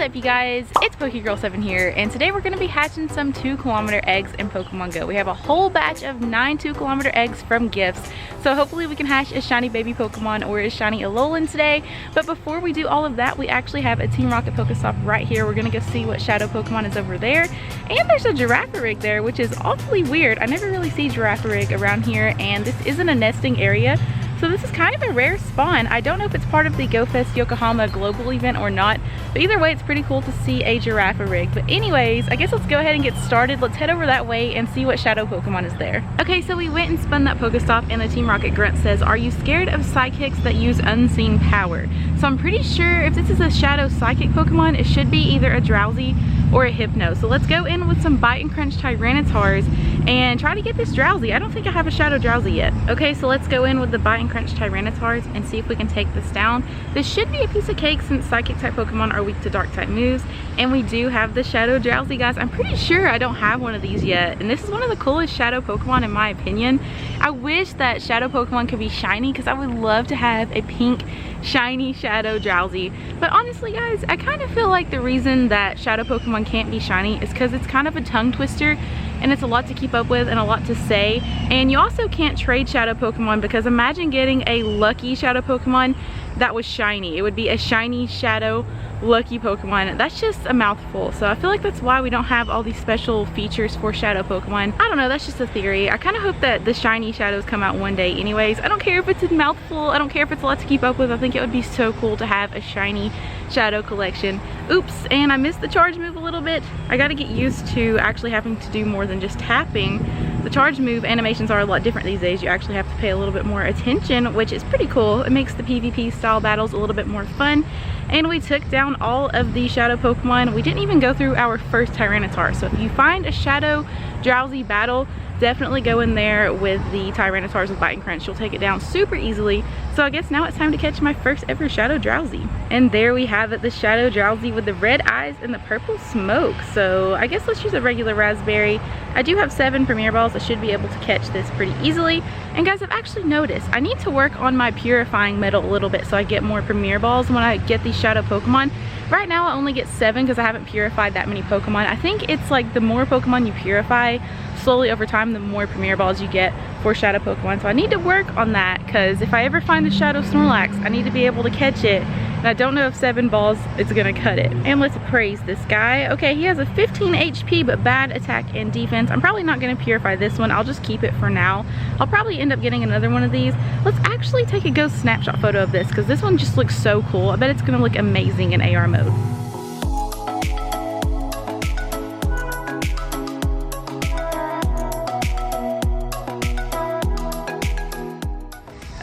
up, you guys? It's PokeGirl7 here, and today we're going to be hatching some 2-kilometer eggs in Pokemon Go. We have a whole batch of 9 2-kilometer eggs from gifts, so hopefully we can hatch a shiny baby Pokemon or a shiny Alolan today. But before we do all of that, we actually have a Team Rocket Pokestop right here. We're going to go see what shadow Pokemon is over there, and there's a Girafarig there, which is awfully weird. I never really see Girafarig around here, and this isn't a nesting area. So this is kind of a rare spawn. I don't know if it's part of the Go Fest Yokohama global event or not, but either way it's pretty cool to see a Girafarig. But anyways, I guess let's go ahead and get started. Let's head over that way and see what shadow Pokemon is there. Okay, so we went and spun that Pokestop, and the Team Rocket grunt says, "Are you scared of psychics that use unseen power?" So I'm pretty sure if this is a shadow psychic Pokemon, it should be either a Drowsy or a Hypno. So let's go in with some Bite and Crunch Tyrannitars and try to get this Drowsy. I don't think I have a shadow Drowsy yet. Okay, so let's go in with the Bite and Crunch Tyrannitars and see if we can take this down. This should be a piece of cake since psychic type Pokemon are weak to dark type moves, and we do have the shadow Drowsy, guys. I'm pretty sure I don't have one of these yet, and this is one of the coolest shadow Pokemon in my opinion. I wish that shadow Pokemon could be shiny because I would love to have a pink shiny shadow Drowsy. But honestly, guys, I kind of feel like the reason that shadow Pokemon can't be shiny is because it's kind of a tongue twister, and it's a lot to keep up with and a lot to say. And you also can't trade shadow Pokemon, because imagine getting a lucky shadow Pokemon that was shiny. It would be a shiny shadow lucky Pokemon. That's just a mouthful. So I feel like that's why we don't have all these special features for shadow Pokemon. I don't know, that's just a theory. I kind of hope that the shiny shadows come out one day anyways. I don't care if it's a mouthful, I don't care if it's a lot to keep up with. I think it would be so cool to have a shiny shadow collection. Oops, and I missed the charge move a little bit. I gotta get used to actually having to do more than just tapping. The charge move animations are a lot different these days. You actually have to pay a little bit more attention, which is pretty cool. It makes the PvP style battles a little bit more fun. And we took down all of the shadow Pokemon. We didn't even go through our first Tyranitar. So if you find a shadow Drowsy battle, definitely go in there with the Tyrannitars with Bite and Crunch. You'll take it down super easily. So I guess now it's time to catch my first ever shadow Drowsy. And there we have it, the shadow Drowsy with the red eyes and the purple smoke. So I guess let's use a regular raspberry. I do have 7 Premier Balls. I should be able to catch this pretty easily. And guys, I've actually noticed I need to work on my purifying metal a little bit so I get more Premier Balls when I get these shadow Pokemon. Right now I only get 7 because I haven't purified that many Pokemon. I think it's like the more Pokemon you purify slowly over time, the more Premier Balls you get for shadow Pokemon. So I need to work on that, because if I ever find a shadow Snorlax, I need to be able to catch it. And I don't know if 7 balls is gonna cut it. And let's praise this guy. Okay, he has a 15 HP but bad attack and defense. I'm probably not gonna purify this one. I'll just keep it for now. I'll probably end up getting another one of these. Let's actually take a ghost snapshot photo of this, because this one just looks so cool. I bet it's gonna look amazing in AR mode.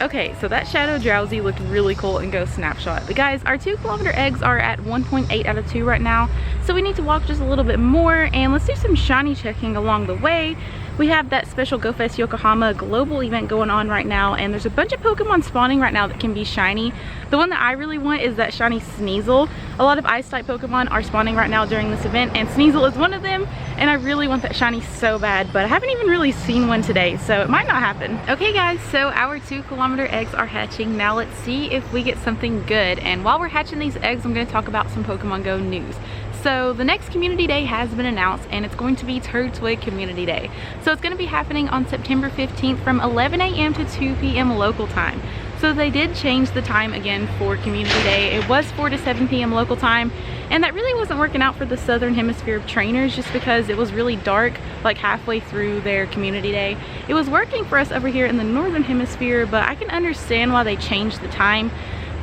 Okay, so that shadow Drowsy looked really cool in Ghost Snapshot. But guys, our 2-kilometer eggs are at 1.8 out of 2 right now, so we need to walk just a little bit more, and let's do some shiny checking along the way. We have that special Go Fest Yokohama global event going on right now, and there's a bunch of Pokemon spawning right now that can be shiny. The one that I really want is that shiny Sneasel. A lot of ice type Pokemon are spawning right now during this event, and Sneasel is one of them, and I really want that shiny so bad, but I haven't even really seen one today, so it might not happen. Okay guys, so our 2-kilometer eggs are hatching. Now let's see if we get something good, and while we're hatching these eggs, I'm going to talk about some Pokemon Go news. So the next community day has been announced, and it's going to be Turtwig Community Day. So it's going to be happening on September 15th from 11 a.m. to 2 p.m. local time. So they did change the time again for Community Day. It was 4 to 7 p.m. local time, and that really wasn't working out for the Southern Hemisphere trainers just because it was really dark like halfway through their Community Day. It was working for us over here in the Northern Hemisphere, but I can understand why they changed the time.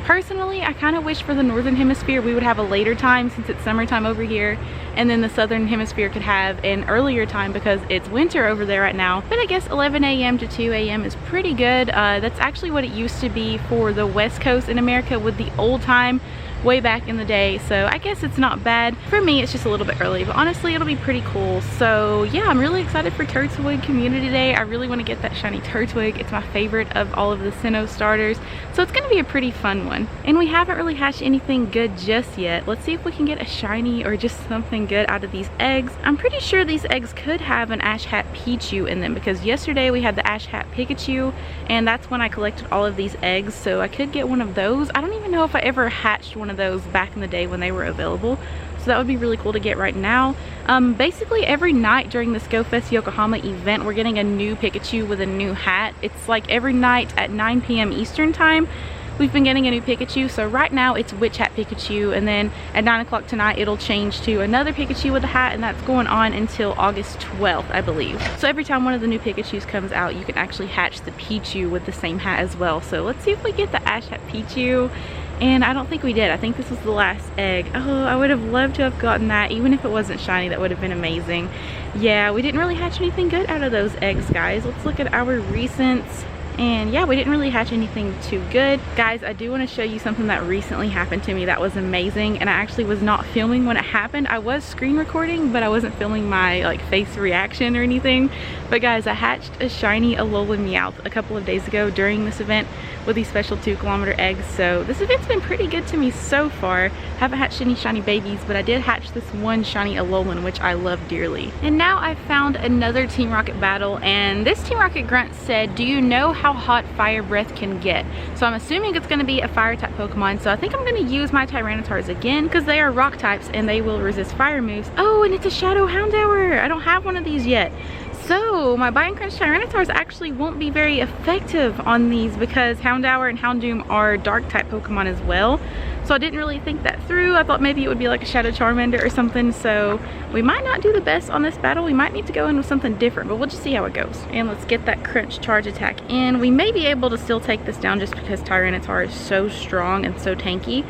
Personally, I kind of wish for the Northern Hemisphere we would have a later time since it's summertime over here, and then the Southern Hemisphere could have an earlier time because it's winter over there right now. But I guess 11 a.m. to 2 a.m. is pretty good. That's actually what it used to be for the West Coast in America with the old time way back in the day, so I guess it's not bad. For me, it's just a little bit early, but honestly, it'll be pretty cool. So yeah, I'm really excited for Turtwig Community Day. I really want to get that shiny Turtwig. It's my favorite of all of the Sinnoh starters, so it's going to be a pretty fun one. And we haven't really hatched anything good just yet. Let's see if we can get a shiny or just something good out of these eggs. I'm pretty sure these eggs could have an Ash Hat Pichu in them, because yesterday we had the Ash Hat Pikachu, and that's when I collected all of these eggs, so I could get one of those. I don't even know if I ever hatched one of those back in the day when they were available. so that would be really cool to get right now. Basically every night during this Go Fest Yokohama event, we're getting a new Pikachu with a new hat. It's like every night at 9 p.m. Eastern time. We've been getting a new Pikachu, so right now it's Witch Hat Pikachu, and then at 9 o'clock tonight it'll change to another Pikachu with a hat, and that's going on until August 12th, I believe. So every time one of the new Pikachus comes out, you can actually hatch the Pichu with the same hat as well. So let's see if we get the Ash Hat Pichu, and I don't think we did. I think this was the last egg. Oh, I would have loved to have gotten that, even if it wasn't shiny. That would have been amazing. Yeah, we didn't really hatch anything good out of those eggs, guys. Let's look at our recents. And yeah, we didn't really hatch anything too good. Guys, I do want to show you something that recently happened to me that was amazing, and I actually was not filming when it happened. I was screen recording, but I wasn't filming my like face reaction or anything. But guys, I hatched a shiny Alolan Meowth a couple of days ago during this event with these special 2-kilometer eggs. So this event's been pretty good to me so far. Haven't hatched any shiny babies, but I did hatch this one shiny Alolan, which I love dearly. And now I found another Team Rocket battle, and this Team Rocket grunt said, do you know how hot fire breath can get? So I'm assuming it's going to be a fire type Pokemon, so I think I'm going to use my Tyrannotars again because they are rock types and they will resist fire moves. Oh, and it's a Shadow Houndour. I don't have one of these yet. So my Bite and Crunch Tyrannotars actually won't be very effective on these because Houndour and Houndoom are dark type Pokemon as well. So I didn't really think that through. I thought maybe it would be like a Shadow Charmander or something. So we might not do the best on this battle. We might need to go in with something different, but we'll just see how it goes. And let's get that Crunch charge attack in. We may be able to still take this down just because Tyranitar is so strong and so tanky,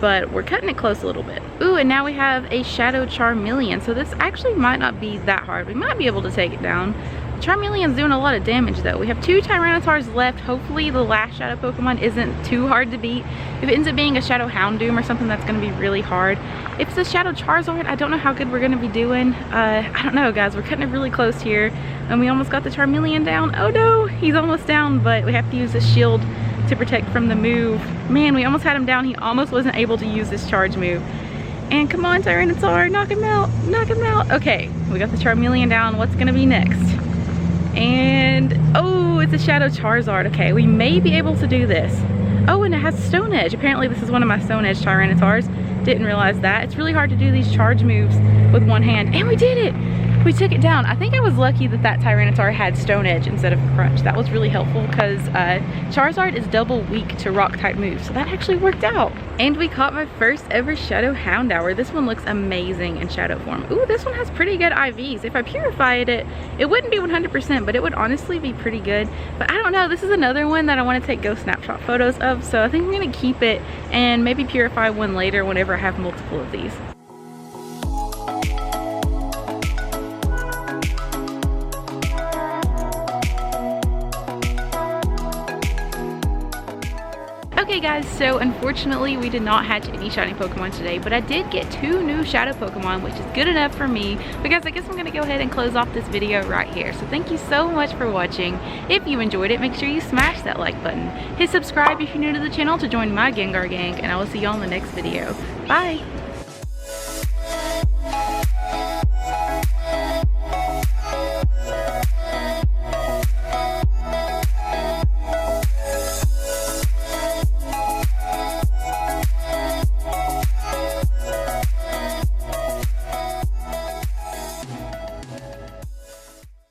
but we're cutting it close a little bit. Ooh, and now we have a Shadow Charmeleon. So this actually might not be that hard. We might be able to take it down. Charmeleon's doing a lot of damage though. We have 2 Tyrannotars left. Hopefully the last Shadow Pokemon isn't too hard to beat. If it ends up being a Shadow Houndoom or something, that's going to be really hard. If it's a Shadow Charizard, I don't know how good we're going to be doing. I don't know, guys. We're cutting it really close here, and we almost got the Charmeleon down. Oh no, he's almost down, but we have to use the shield to protect from the move. Man, we almost had him down. He almost wasn't able to use this charge move. And come on, Tyranitar, knock him out, knock him out. Okay, we got the Charmeleon down. What's going to be next? And oh, it's a Shadow Charizard. Okay, we may be able to do this. Oh, and it has Stone Edge. Apparently this is one of my Stone Edge Tyrannotars. Didn't realize that. It's really hard to do these charge moves with one hand, and we did it. We took it down. I think I was lucky that that Tyranitar had Stone Edge instead of Crunch. That was really helpful because Charizard is double weak to rock type moves, so that actually worked out. And we caught my first ever Shadow Houndour. This one looks amazing in shadow form. Ooh, this one has pretty good IVs. If I purified it, it wouldn't be 100%, but it would honestly be pretty good. But I don't know, this is another one that I want to take Go Snapshot photos of, so I think I'm going to keep it and maybe purify one later whenever I have multiple of these. Okay guys, so unfortunately we did not hatch any shiny Pokemon today, but I did get 2 new shadow Pokemon, which is good enough for me. But guys, I guess I'm going to go ahead and close off this video right here. So thank you so much for watching. If you enjoyed it, make sure you smash that like button. Hit subscribe if you're new to the channel to join my Gengar gang, and I will see y'all in the next video. Bye!